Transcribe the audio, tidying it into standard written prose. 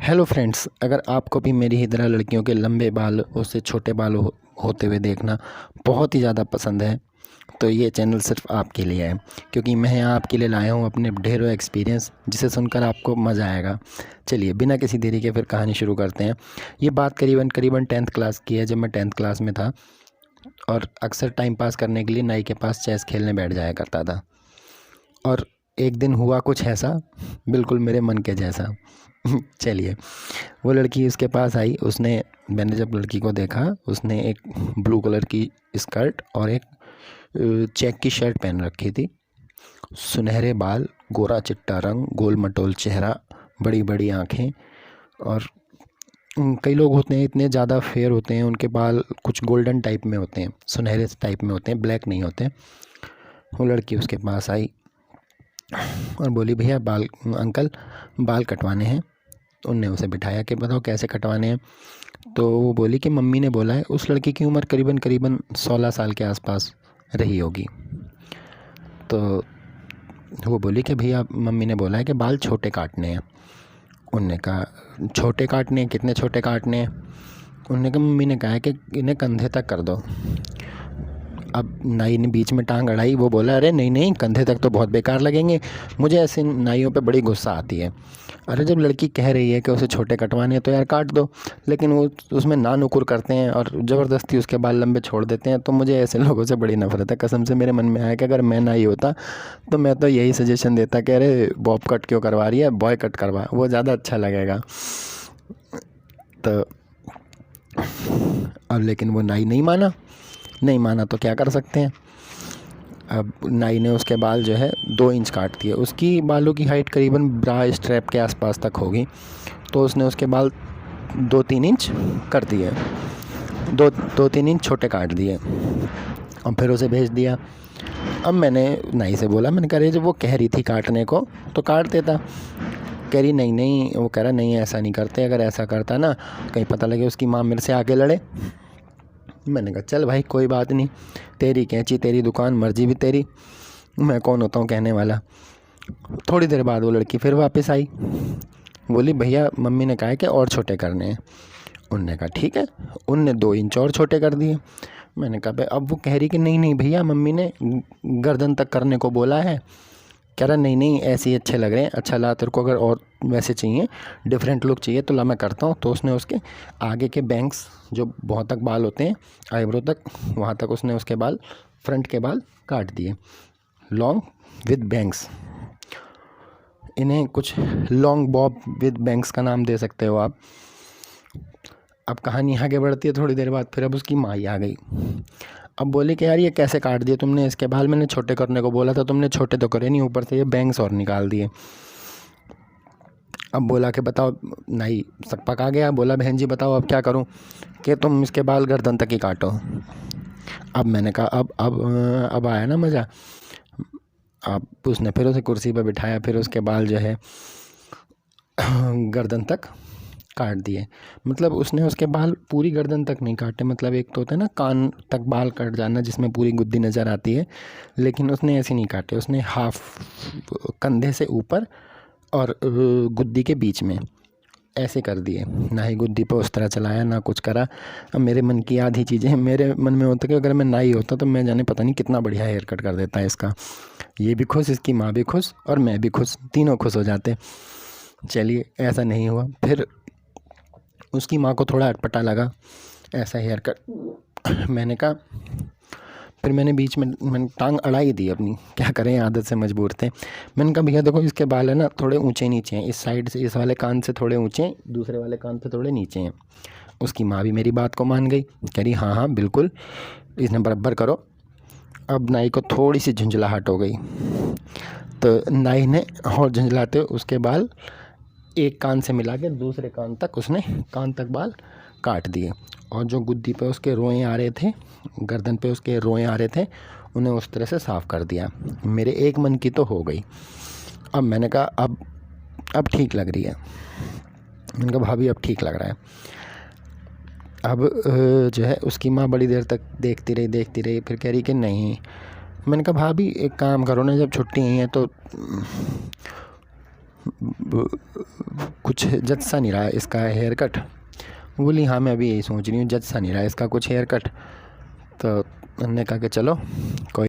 Hello friends, अगर आपको भी मेरी ही तरह लड़कियों के लंबे बाल उससे छोटे बाल होते हुए देखना बहुत ही ज़्यादा पसंद है तो ये चैनल सिर्फ आपके लिए है, क्योंकि मैं यहाँ आपके लिए लाया हूँ अपने ढेरों एक्सपीरियंस जिसे सुनकर आपको मज़ा आएगा। चलिए बिना किसी देरी के फिर कहानी शुरू करते हैं। ये बात करीबन करीबन 10th क्लास की है, जब मैं 10th क्लास में था और अक्सर टाइम पास करने के लिए नाई के पास चेस खेलने बैठ जाया करता था। और एक दिन हुआ कुछ ऐसा, बिल्कुल मेरे मन के जैसा। चलिए, वो लड़की उसके पास आई। मैंने जब लड़की को देखा, उसने एक ब्लू कलर की स्कर्ट और एक चेक की शर्ट पहन रखी थी। सुनहरे बाल, गोरा चिट्टा रंग, गोल मटोल चेहरा, बड़ी बड़ी आँखें। और कई लोग होते हैं इतने ज़्यादा फेयर होते हैं, उनके बाल कुछ गोल्डन टाइप में होते हैं, सुनहरे टाइप में होते हैं, ब्लैक नहीं होते। वो लड़की उसके पास आई और बोली, भैया अंकल बाल कटवाने हैं। उनने उसे बिठाया कि बताओ कैसे कटवाने हैं। तो वो बोली कि मम्मी ने बोला है। उस लड़की की उम्र करीबन करीबन 16 साल के आसपास रही होगी। तो वो बोली कि भैया मम्मी ने बोला है कि बाल छोटे काटने हैं। उनने कहा छोटे काटने हैं, कितने छोटे काटने हैं? उनने कहा मम्मी ने कहा है कि इन्हें कंधे तक कर दो। अब नाई ने बीच में टांग अड़ाई। वो बोला, अरे नहीं नहीं, कंधे तक तो बहुत बेकार लगेंगे, मुझे ऐसे नाइयों पे बड़ी गुस्सा आती है। अरे जब लड़की कह रही है कि उसे छोटे कटवाने हैं तो यार काट दो। लेकिन वो उसमें ना नुकुर करते हैं और ज़बरदस्ती उसके बाल लंबे छोड़ देते हैं। तो मुझे ऐसे लोगों से बड़ी नफरत है। कसम से मेरे मन में आया कि अगर मैं नाई होता तो मैं तो यही सजेशन देता कि अरे बॉब कट क्यों करवा रही है, बॉय कट करवा, वो ज़्यादा अच्छा लगेगा। तो अब लेकिन वो नाई नहीं माना तो क्या कर सकते हैं। अब नाई ने उसके बाल जो है 2 इंच काट दिए। उसकी बालों की हाइट करीबन ब्रा स्ट्रैप के आसपास तक होगी। तो उसने उसके बाल 2-3 इंच कर दिए, 2-3 इंच छोटे काट दिए और फिर उसे भेज दिया। अब मैंने नाई से बोला, मैंने कहा अरे जब वो कह रही थी काटने को तो काट देता। कह रही नहीं नहीं, वो कह रहा नहीं ऐसा नहीं करते, अगर ऐसा करता ना कहीं पता लगे उसकी माँ मेरे से आके लड़े। मैंने कहा चल भाई कोई बात नहीं, तेरी कैंची तेरी दुकान, मर्जी भी तेरी, मैं कौन होता हूँ कहने वाला। थोड़ी देर बाद वो लड़की फिर वापस आई। बोली भैया मम्मी ने कहा है कि और छोटे करने हैं। उनने कहा ठीक है। उनने 2 इंच और छोटे कर दिए। मैंने कहा भाई, अब वो कह रही कि नहीं नहीं भैया मम्मी ने गर्दन तक करने को बोला है। कह रहा नहीं नहीं ऐसे ही अच्छे लग रहे हैं। अच्छा ला, तेरे को अगर और वैसे चाहिए, डिफरेंट लुक चाहिए तो ला मैं करता हूँ। तो उसने उसके आगे के बैंक्स, जो बहुत तक बाल होते हैं आईब्रो तक, वहाँ तक उसने उसके बाल, फ्रंट के बाल काट दिए, लॉन्ग विद बैंक्स। इन्हें कुछ लॉन्ग बॉब विद बैंक्स का नाम दे सकते हो आप। अब कहानी आगे बढ़ती है। थोड़ी देर बाद फिर अब उसकी माँ ही आ गई। अब बोले कि यार ये कैसे काट दिए तुमने इसके बाल, मैंने छोटे करने को बोला था, तुमने छोटे तो करे नहीं, ऊपर से ये बैंग्स और निकाल दिए। अब बोला कि बताओ, नहीं सकपक आ गया। बोला बहन जी बताओ अब क्या करूं, कि तुम इसके बाल गर्दन तक ही काटो। अब मैंने कहा अब आया ना मज़ा। अब उसने फिर उसे कुर्सी पर बिठाया, फिर उसके बाल जो है गर्दन तक काट दिए। मतलब उसने उसके बाल पूरी गर्दन तक नहीं काटे, मतलब एक तो होता है ना कान तक बाल कट जाना जिसमें पूरी गुद्दी नज़र आती है, लेकिन उसने ऐसे नहीं काटे। उसने हाफ कंधे से ऊपर और गुद्दी के बीच में ऐसे कर दिए। ना ही गुद्दी पे उस तरह चलाया, ना कुछ करा। अब मेरे मन की आधी चीज़ें मेरे मन में होता कि अगर मैं नाई होता तो मैं जाने पता नहीं कितना बढ़िया हेयर कट कर देता है इसका। ये भी खुश, इसकी माँ भी खुश और मैं भी खुश, तीनों खुश हो जाते। चलिए ऐसा नहीं हुआ। फिर उसकी माँ को थोड़ा अटपटा लगा ऐसा हेयर कट। मैंने कहा, फिर मैंने बीच में मैंने टांग अड़ा ही दी अपनी, क्या करें आदत से मजबूर थे। मैंने कहा भैया देखो इसके बाल है ना थोड़े ऊंचे नीचे हैं, इस साइड से इस वाले कान से थोड़े ऊंचे हैं, दूसरे वाले कान से थोड़े नीचे हैं। उसकी माँ भी मेरी बात को मान गई, कह रही हाँ हाँ बिल्कुल, इसने बराबर करो। अब नाई को थोड़ी सी झुंझलाहट हो गई, तो नाई ने और झुंझलाते उसके बाल एक कान से मिला के दूसरे कान तक, उसने कान तक बाल काट दिए। और जो गुद्दी पे उसके रोए आ रहे थे, गर्दन पे उसके रोए आ रहे थे, उन्हें उस तरह से साफ़ कर दिया। मेरे एक मन की तो हो गई। अब मैंने कहा अब ठीक लग रही है। मैंने कहा भाभी अब ठीक लग रहा है। अब जो है उसकी माँ बड़ी देर तक देखती रही, फिर कह रही कि नहीं। मैंने कहा भाभी एक काम करो ना, जब छुट्टी आई है तो कुछ जच सा नहीं रहा इसका हेयर कट। बोली हाँ मैं अभी यही सोच रही हूँ, जच सा नहीं रहा इसका कुछ हेयर कट। तो हमने कहा कि चलो कोई